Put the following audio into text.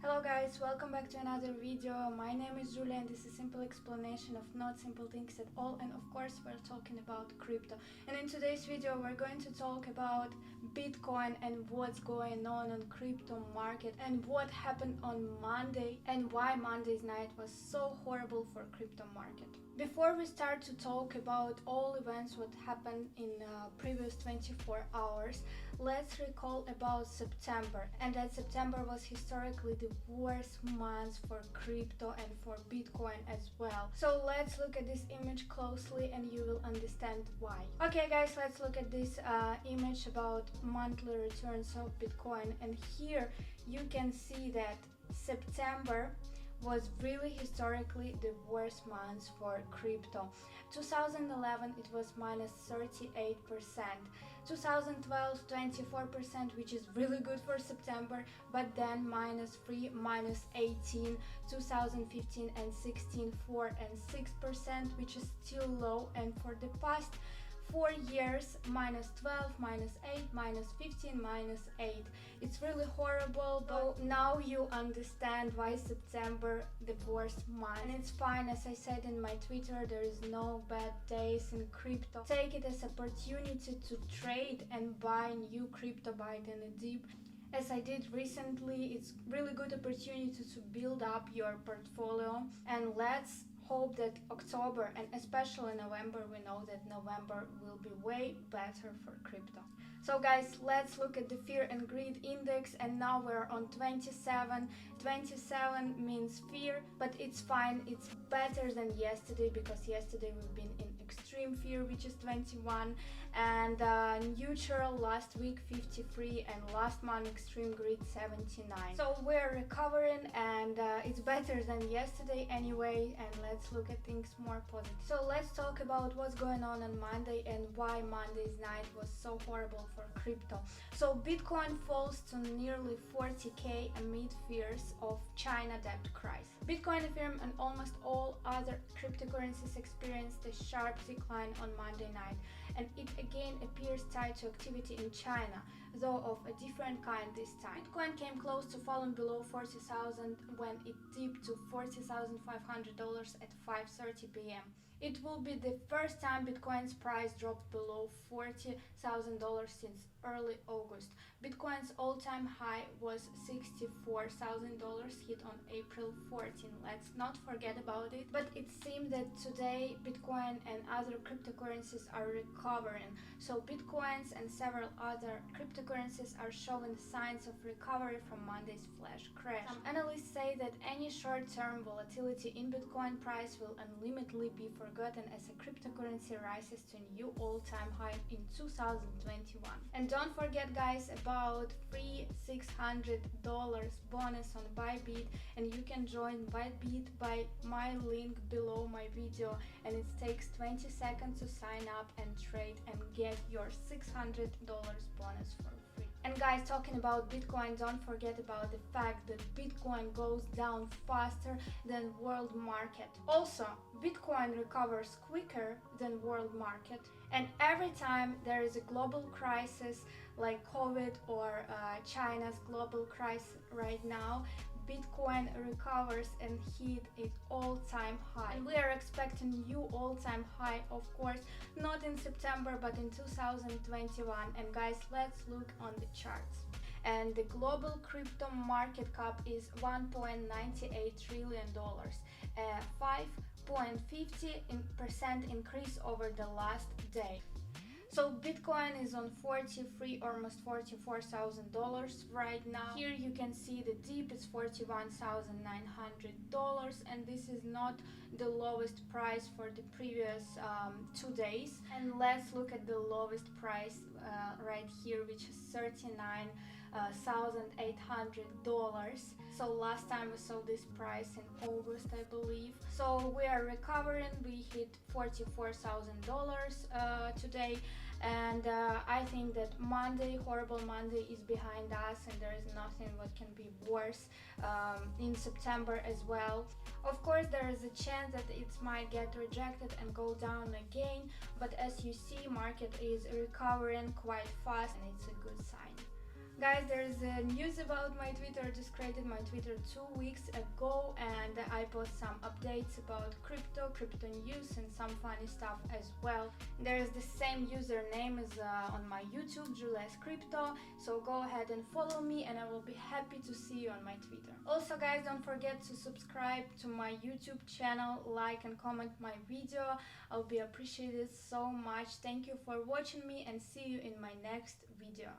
Hello guys, welcome back to another video. My name is Julia and this is a simple explanation of not simple things at all, and of course we're talking about crypto. And in today's video we're going to talk about Bitcoin and what's going on crypto market and what happened on Monday and why Monday's night was so horrible for crypto market. Before we start to talk about all events what happened in previous 24 hours, let's recall about September, and that September was historically the worst month for crypto and for Bitcoin as well. So let's look at this image closely and you will understand why. Okay guys, let's look at this image about monthly returns of Bitcoin, and here you can see that September was really historically the worst month for crypto. 2011 it was minus 38%, 2012 24%, which is really good for September, but then minus 3, minus 18, 2015 and 16 4 and 6%, which is still low, and for the past 4 years minus 12, minus 8, minus 15, minus 8. It's really horrible, but now you understand why September the worst month. And it's fine, as I said in my Twitter, there is no bad days in crypto. Take it as opportunity to trade and buy new crypto, buy it in a dip. As I did recently, it's really good opportunity to build up your portfolio, and let's hope that October and especially November, we know that November will be way better for crypto. So guys, let's look at the fear and greed index, and now we're on 27. 27 means fear, but it's fine, it's better than yesterday, because yesterday we've been in extreme fear, which is 21, and neutral last week 53, and last month extreme greed 79. So we're recovering, and it's better than yesterday anyway, and let's look at things more positive. So let's talk about what's going on Monday and why Monday's night was so horrible for crypto. So Bitcoin falls to nearly 40k amid fears of China debt crisis. Bitcoin, Ethereum and almost all other cryptocurrencies experienced a sharp decline on Monday night, and it again appears tied to activity in China, though of a different kind this time. Bitcoin came close to falling below 40,000 when it dipped to $40,500 at 5:30 p.m. It will be the first time Bitcoin's price dropped below $40,000 since early August. Bitcoin's all-time high was $64,000 hit on April 14. Let's not forget about it. But it seems that today Bitcoin and other cryptocurrencies are recovering. So Bitcoins and several other cryptocurrencies are showing signs of recovery from Monday's flash crash. Some analysts say that any short-term volatility in Bitcoin price will unlimitedly be forgotten as a cryptocurrency rises to a new all-time high in 2021. And don't forget guys about free $600 bonus on Bybit, and you can join Bybit by my link below my video, and it takes 20 seconds to sign up and trade and get your $600 bonus for free. And guys, talking about Bitcoin, don't forget about the fact that Bitcoin goes down faster than world market. Also, Bitcoin recovers quicker than world market, and every time there is a global crisis like COVID or China's global crisis right now, Bitcoin recovers and hit its all-time high. And we are expecting new all-time high, of course, not in September but in 2021. And guys, let's look on the charts. And the global crypto market cap is $1.98 trillion, a 5.50% increase over the last day. So Bitcoin is on almost $44,000 right now. Here you can see the dip is $41,900, and this is not the lowest price for the previous 2 days. And let's look at the lowest price right here, which is $39,800. So last time we saw this price in August, I believe. So we are recovering. We hit $44,000 today, and I think that Monday, horrible Monday, is behind us, and there is nothing what can be worse in September as well. Of course, there is a chance that it might get rejected and go down again, but as you see, market is recovering quite fast, and it's a good sign. Guys, there's news about my Twitter. I just created my Twitter 2 weeks ago, and I post some updates about crypto news, and some funny stuff as well. There is the same username as on my YouTube, juliascrypto, so go ahead and follow me, and I will be happy to see you on my Twitter. Also guys, don't forget to subscribe to my YouTube channel, like and comment my video. I'll be appreciated so much. Thank you for watching me, and see you in my next video.